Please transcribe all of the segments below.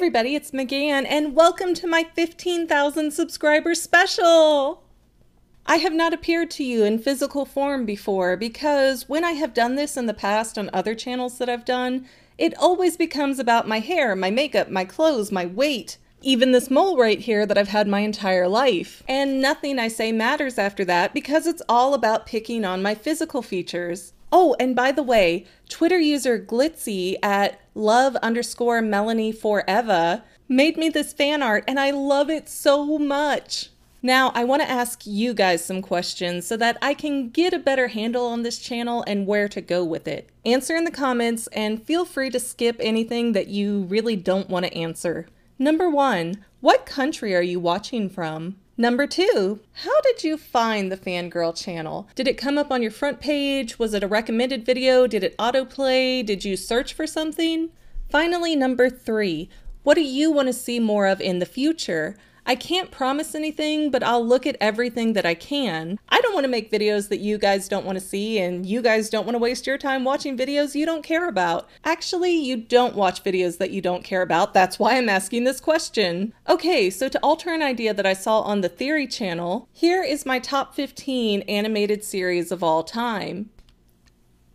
everybody, it's McGann, and welcome to my 15,000 subscriber special! I have not appeared to you in physical form before because when I have done this in the past on other channels that I've done, it always becomes about my hair, my makeup, my clothes, my weight, even this mole right here that I've had my entire life. And nothing I say matters after that because it's all about picking on my physical features. Oh, and by the way, Twitter user Glitzy at love_Melanie4Eva made me this fan art and I love it so much. Now, I want to ask you guys some questions so that I can get a better handle on this channel and where to go with it. Answer in the comments and feel free to skip anything that you really don't want to answer. Number 1, what country are you watching from? Number 2, how did you find the Fangirl channel? Did it come up on your front page? Was it a recommended video? Did it autoplay? Did you search for something? Finally, number 3, what do you want to see more of in the future? I can't promise anything, but I'll look at everything that I can. I don't want to make videos that you guys don't want to see, and you guys don't want to waste your time watching videos you don't care about. Actually, you don't watch videos that you don't care about. That's why I'm asking this question. Okay, so to alter an idea that I saw on the Theory channel, here is my top 15 animated series of all time.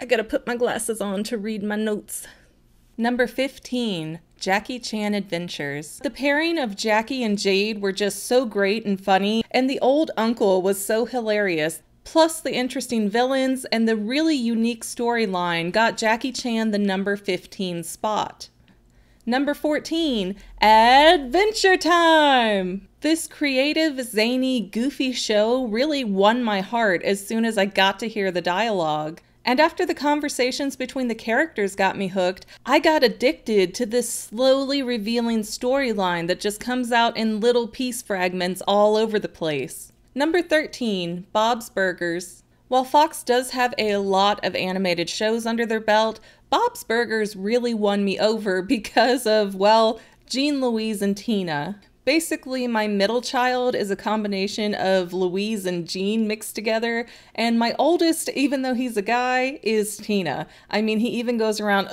I gotta put my glasses on to read my notes. Number 15. Jackie Chan Adventures. The pairing of Jackie and Jade were just so great and funny, and the old uncle was so hilarious. Plus the interesting villains and the really unique storyline got Jackie Chan the number 15 spot. Number 14, Adventure Time! This creative, zany, goofy show really won my heart as soon as I got to hear the dialogue. And after the conversations between the characters got me hooked, I got addicted to this slowly revealing storyline that just comes out in little piece fragments all over the place. Number 13, Bob's Burgers. While Fox does have a lot of animated shows under their belt, Bob's Burgers really won me over because of, well, Jean, Louise, and Tina. Basically, my middle child is a combination of Louise and Jean mixed together, and my oldest, even though he's a guy, is Tina. I mean, he even goes around,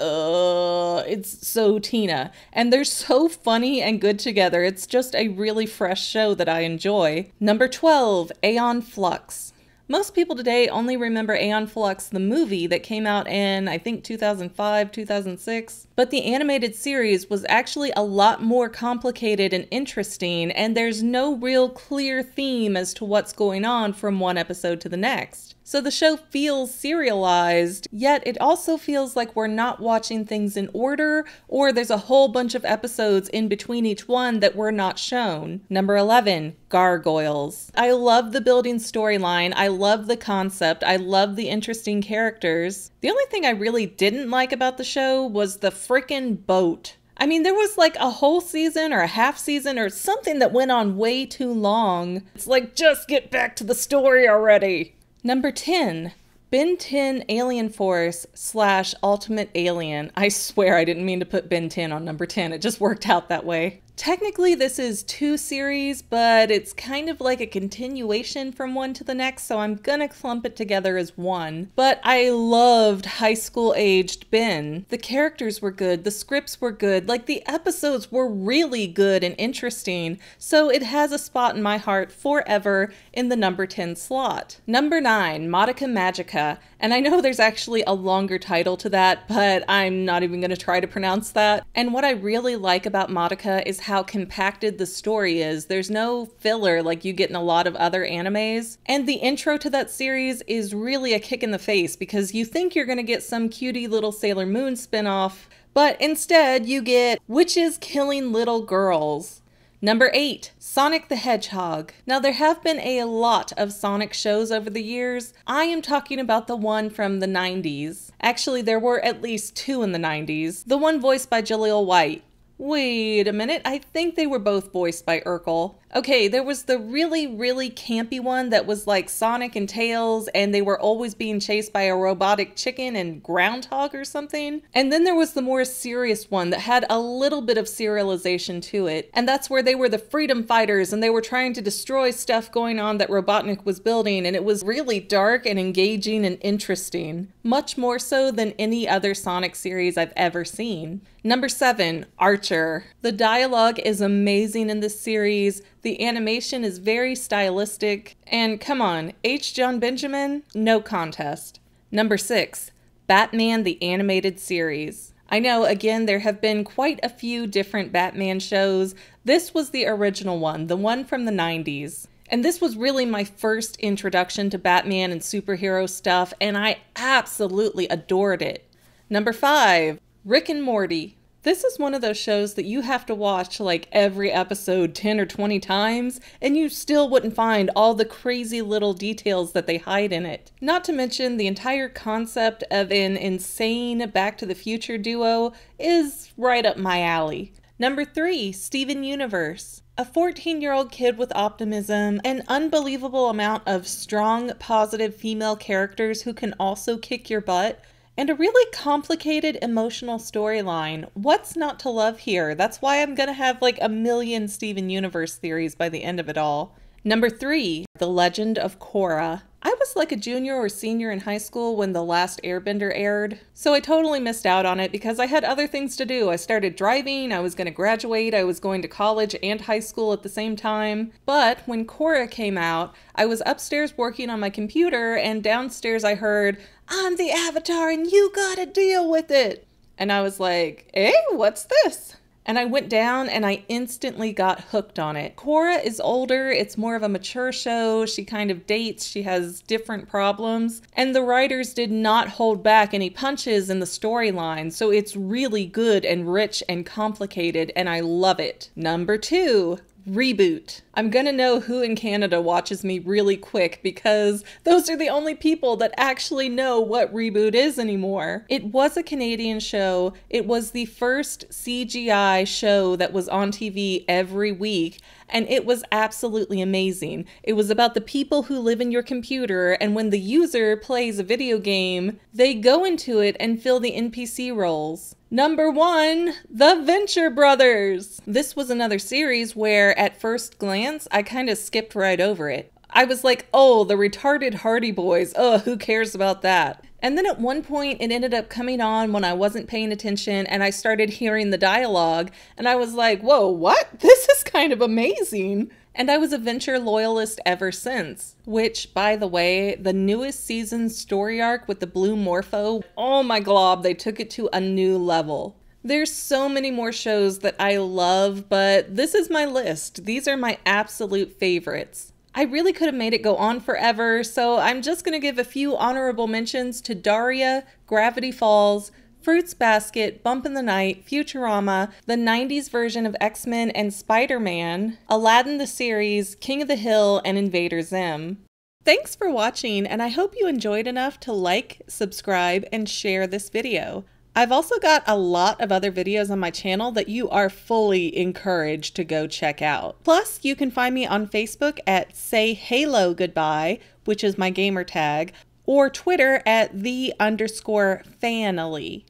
it's so Tina. And they're so funny and good together. It's just a really fresh show that I enjoy. Number 12, Aeon Flux. Most people today only remember Aeon Flux, the movie that came out in, I think, 2005, 2006. But the animated series was actually a lot more complicated and interesting, and there's no real clear theme as to what's going on from one episode to the next. So the show feels serialized, yet it also feels like we're not watching things in order, or there's a whole bunch of episodes in between each one that were not shown. Number 11, Gargoyles. I love the building storyline, I love the concept, I love the interesting characters. The only thing I really didn't like about the show was the frickin' boat. I mean, there was like a whole season or a half season or something that went on way too long. It's like, just get back to the story already. Number 10, Ben 10 Alien Force / Ultimate Alien. I swear I didn't mean to put Ben 10 on number 10. It just worked out that way. Technically, this is 2 series, but it's kind of like a continuation from one to the next, so I'm gonna clump it together as one. But I loved high school-aged Ben. The characters were good, the scripts were good, like the episodes were really good and interesting, so it has a spot in my heart forever in the number 10 slot. Number 9, Madoka Magica. And I know there's actually a longer title to that, but I'm not even gonna try to pronounce that. And what I really like about Madoka is how compacted the story is. There's no filler like you get in a lot of other animes. And the intro to that series is really a kick in the face because you think you're gonna get some cutie little Sailor Moon spinoff, but instead you get witches killing little girls. Number 8, Sonic the Hedgehog. Now there have been a lot of Sonic shows over the years. I am talking about the one from the 90s. Actually, there were at least 2 in the 90s. The one voiced by Jaleel White. Wait a minute, I think they were both voiced by Urkel. Okay, there was the really, really campy one that was like Sonic and Tails, and they were always being chased by a robotic chicken and groundhog or something. And then there was the more serious one that had a little bit of serialization to it, and that's where they were the freedom fighters and they were trying to destroy stuff going on that Robotnik was building, and it was really dark and engaging and interesting. Much more so than any other Sonic series I've ever seen. Number 7, Archer. The dialogue is amazing in this series, the animation is very stylistic, and come on, H. John Benjamin, no contest. Number 6, Batman the Animated Series. I know, again, there have been quite a few different Batman shows. This was the original one, the one from the 90s. And this was really my first introduction to Batman and superhero stuff, and I absolutely adored it. Number 5, Rick and Morty. This is one of those shows that you have to watch like every episode 10 or 20 times, and you still wouldn't find all the crazy little details that they hide in it. Not to mention the entire concept of an insane Back to the Future duo is right up my alley. Number 3, Steven Universe. A 14-year-old kid with optimism, an unbelievable amount of strong, positive female characters who can also kick your butt, and a really complicated emotional storyline. What's not to love here? That's why I'm gonna have like a million Steven Universe theories by the end of it all. Number 3, The Legend of Korra. I was like a junior or senior in high school when The Last Airbender aired, so I totally missed out on it because I had other things to do. I started driving, I was going to graduate, I was going to college and high school at the same time. But when Korra came out, I was upstairs working on my computer, and downstairs I heard, "I'm the Avatar and you gotta deal with it." And I was like, "Eh, what's this?" And I went down and I instantly got hooked on it. Korra is older, it's more of a mature show, she kind of dates, she has different problems, and the writers did not hold back any punches in the storyline, so it's really good and rich and complicated, and I love it. Number 2, Reboot. I'm gonna know who in Canada watches me really quick because those are the only people that actually know what Reboot is anymore. It was a Canadian show. It was the first CGI show that was on TV every week, and it was absolutely amazing. It was about the people who live in your computer, and when the user plays a video game, they go into it and fill the NPC roles. Number 1, The Venture Brothers. This was another series where at first glance, I kind of skipped right over it. I was like, oh, the retarded Hardy Boys, who cares about that? And then at one point it ended up coming on when I wasn't paying attention and I started hearing the dialogue and I was like, whoa, what? This is kind of amazing. And I was a Venture loyalist ever since, which, by the way, the newest season's story arc with the blue Morpho, oh my glob, they took it to a new level. There's so many more shows that I love, but this is my list. These are my absolute favorites. I really could have made it go on forever, so I'm just going to give a few honorable mentions to Daria, Gravity Falls, Fruits Basket, Bump in the Night, Futurama, the 90s version of X-Men and Spider-Man, Aladdin the series, King of the Hill, and Invader Zim. Thanks for watching, and I hope you enjoyed enough to like, subscribe, and share this video. I've also got a lot of other videos on my channel that you are fully encouraged to go check out. Plus, you can find me on Facebook at Say Halo Goodbye, which is my gamer tag, or Twitter at _Fanily.